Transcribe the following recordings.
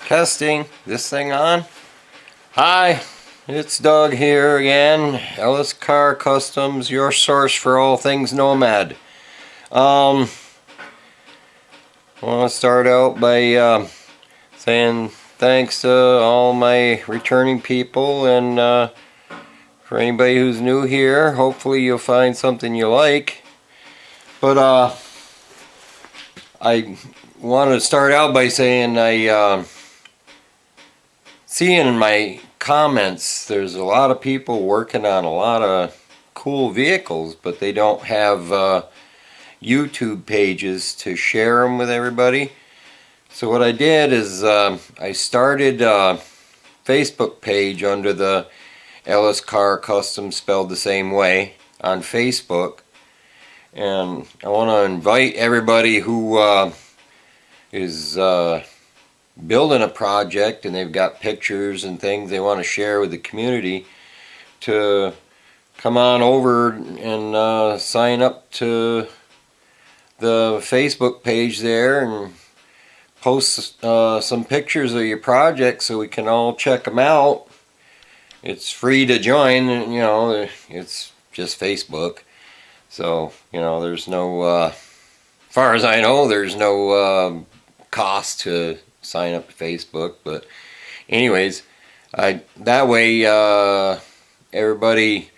Testing. This thing on? Hi, it's Doug here again. Ellis Car Customs, your source for all things Nomad. I want to start out by saying thanks to all my returning people, and for anybody who's new here, hopefully you'll find something you like. But I wanted to start out by saying I see in my comments there's a lot of people working on a lot of cool vehicles, but they don't have YouTube pages to share them with everybody. So what I did is I started a Facebook page under the Ellis Car Customs, spelled the same way, on Facebook, and I want to invite everybody who is building a project and they've got pictures and things they want to share with the community to come on over and sign up to the Facebook page there and post some pictures of your project so we can all check them out. It's free to join, you know, it's just Facebook. So, you know, there's no, as far as I know, there's no cost to sign up to Facebook. But anyways, that way everybody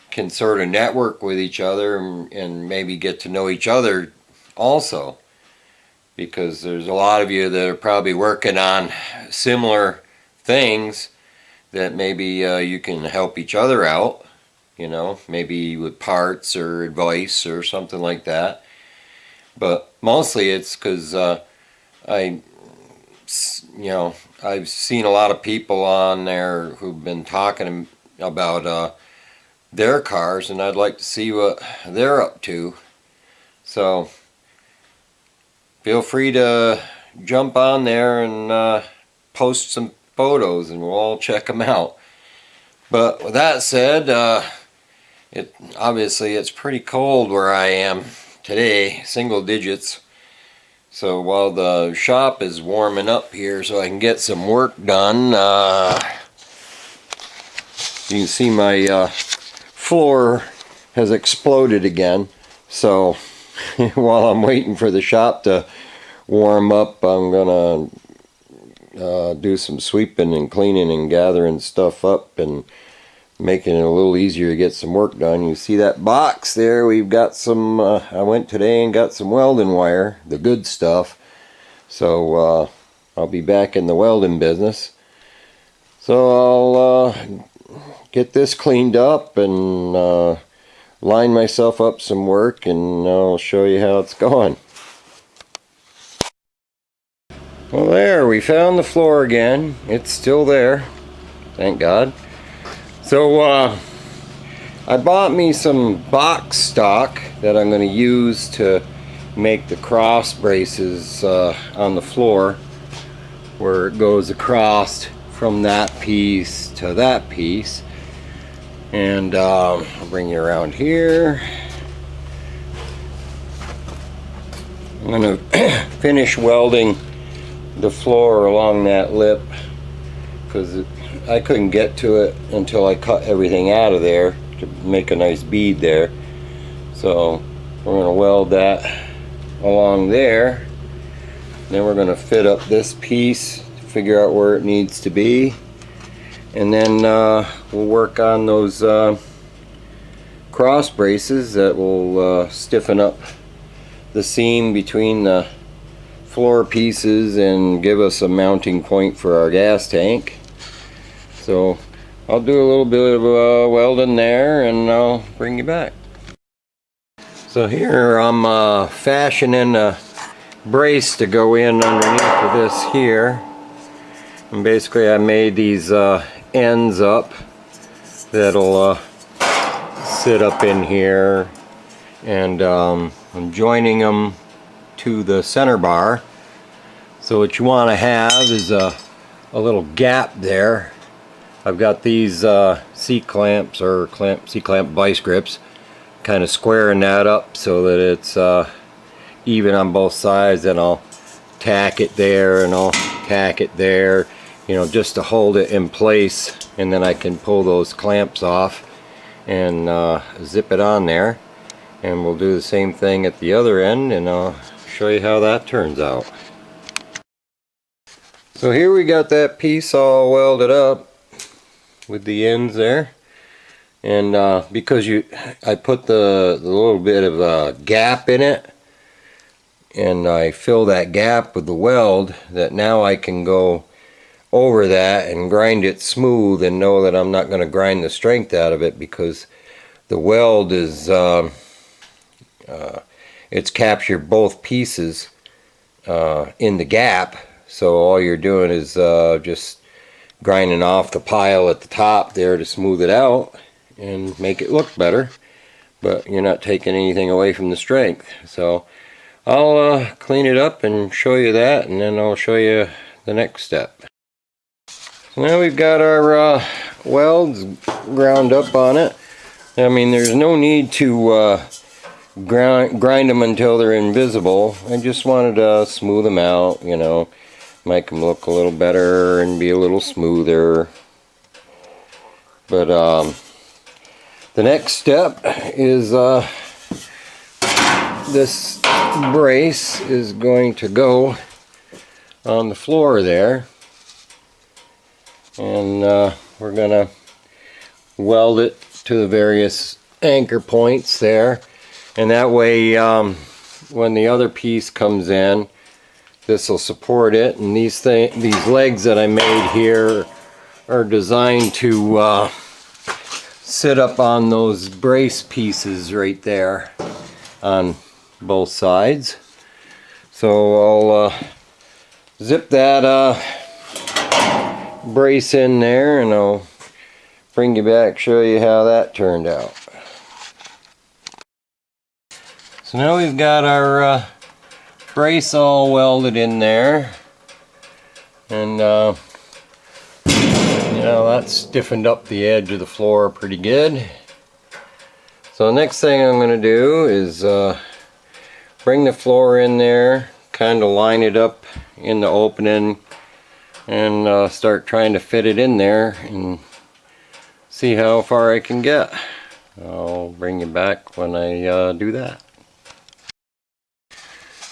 can sort of network with each other and maybe get to know each other also, because there's a lot of you that are probably working on similar things that maybe you can help each other out, you know, maybe with parts or advice or something like that. But mostly it's because I've seen a lot of people on there who've been talking about their cars, and I'd like to see what they're up to. So feel free to jump on there and post some photos and we'll all check them out. But with that said, obviously it's pretty cold where I am today, single digits. So while the shop is warming up here so I can get some work done, you can see my floor has exploded again. So while I'm waiting for the shop to warm up, I'm gonna do some sweeping and cleaning and gathering stuff up and making it a little easier to get some work done. You see that box there? We've got some, I went today and got some welding wire, the good stuff. So I'll be back in the welding business. So I'll get this cleaned up and line myself up some work, and I'll show you how it's going. Well, there, we found the floor again. It's still there, thank God. So I bought me some box stock that I'm going to use to make the cross braces on the floor, where it goes across from that piece to that piece. And I'll bring you around here. I'm going to finish welding the floor along that lip, because I couldn't get to it until I cut everything out of there to make a nice bead there. So we're going to weld that along there. Then we're going to fit up this piece, figure out where it needs to be, and then we'll work on those cross braces that will stiffen up the seam between the floor pieces and give us a mounting point for our gas tank. So I'll do a little bit of welding there and I'll bring you back. So here I'm fashioning a brace to go in underneath of this here, and basically I made these ends up that'll sit up in here, and I'm joining them to the center bar. So what you want to have is a little gap there. I've got these C-clamps or C-clamp vice grips, kind of squaring that up so that it's even on both sides, and I'll tack it there and I'll tack it there, you know, just to hold it in place, and then I can pull those clamps off and zip it on there. And we'll do the same thing at the other end, and I'll show you how that turns out. So here we got that piece all welded up with the ends there, and because I put the little bit of a gap in it, and I fill that gap with the weld, that now I can go over that and grind it smooth and know that I'm not going to grind the strength out of it, because the weld is it's captured both pieces in the gap. So all you're doing is just grinding off the pile at the top there to smooth it out and make it look better, but you're not taking anything away from the strength. So I'll clean it up and show you that, and then I'll show you the next step. Now we've got our welds ground up on it. I mean, there's no need to grind them until they're invisible. I just wanted to smooth them out, you know, make them look a little better and be a little smoother. But the next step is this brace is going to go on the floor there, and we're gonna weld it to the various anchor points there, and that way when the other piece comes in, this will support it. And these legs that I made here are designed to sit up on those brace pieces right there on both sides. So I'll zip that brace in there, and I'll bring you back, show you how that turned out. So now we've got our brace all welded in there, and you know, that's stiffened up the edge of the floor pretty good. So the next thing I'm going to do is bring the floor in there, kind of line it up in the opening, and start trying to fit it in there and see how far I can get. I'll bring you back when I do that.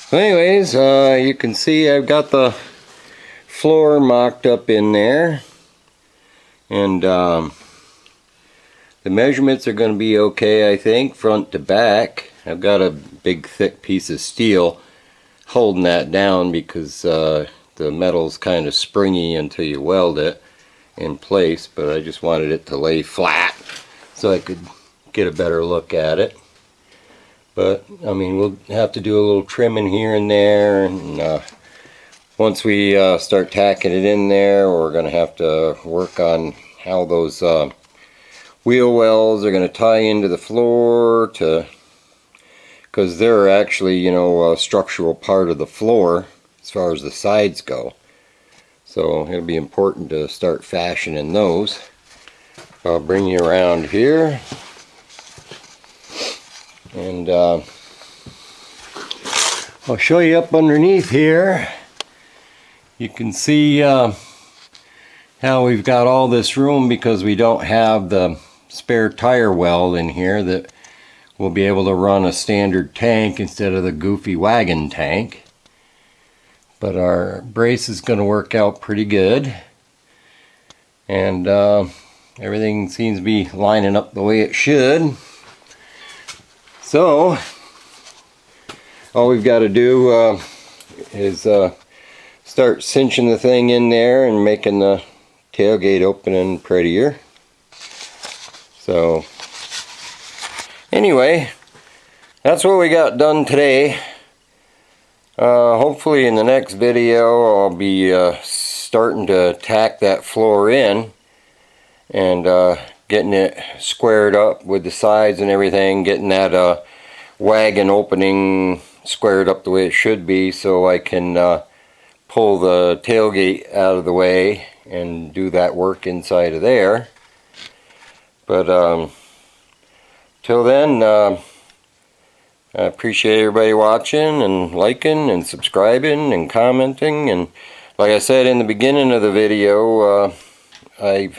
So anyways, you can see I've got the floor mocked up in there, and the measurements are going to be okay, I think, front to back. I've got a big thick piece of steel holding that down, because the metal's kind of springy until you weld it in place, but I just wanted it to lay flat so I could get a better look at it. But I mean, we'll have to do a little trimming here and there, and once we start tacking it in there, we're going to have to work on how those wheel wells are going to tie into the floor, because they're actually, you know, a structural part of the floor as far as the sides go. So it'll be important to start fashioning those. I'll bring you around here, and I'll show you up underneath here. You can see how we've got all this room, because we don't have the spare tire weld in here that will be able to run a standard tank instead of the goofy wagon tank. But our brace is going to work out pretty good, and everything seems to be lining up the way it should. So all we've got to do is start cinching the thing in there and making the tailgate opening prettier. So anyway, that's what we got done today. Hopefully in the next video I'll be starting to tack that floor in, and getting it squared up with the sides and everything, getting that wagon opening squared up the way it should be, so I can pull the tailgate out of the way and do that work inside of there. But till then, I appreciate everybody watching and liking and subscribing and commenting, and Like I said in the beginning of the video, I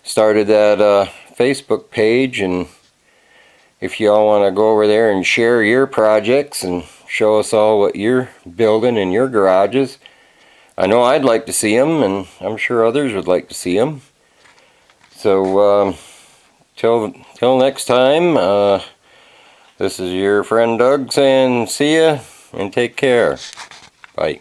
started that Facebook page, and if y'all want to go over there and share your projects and show us all what you're building in your garages, I know I'd like to see them, and I'm sure others would like to see them. So till next time, this is your friend Doug saying see ya and take care. Bye.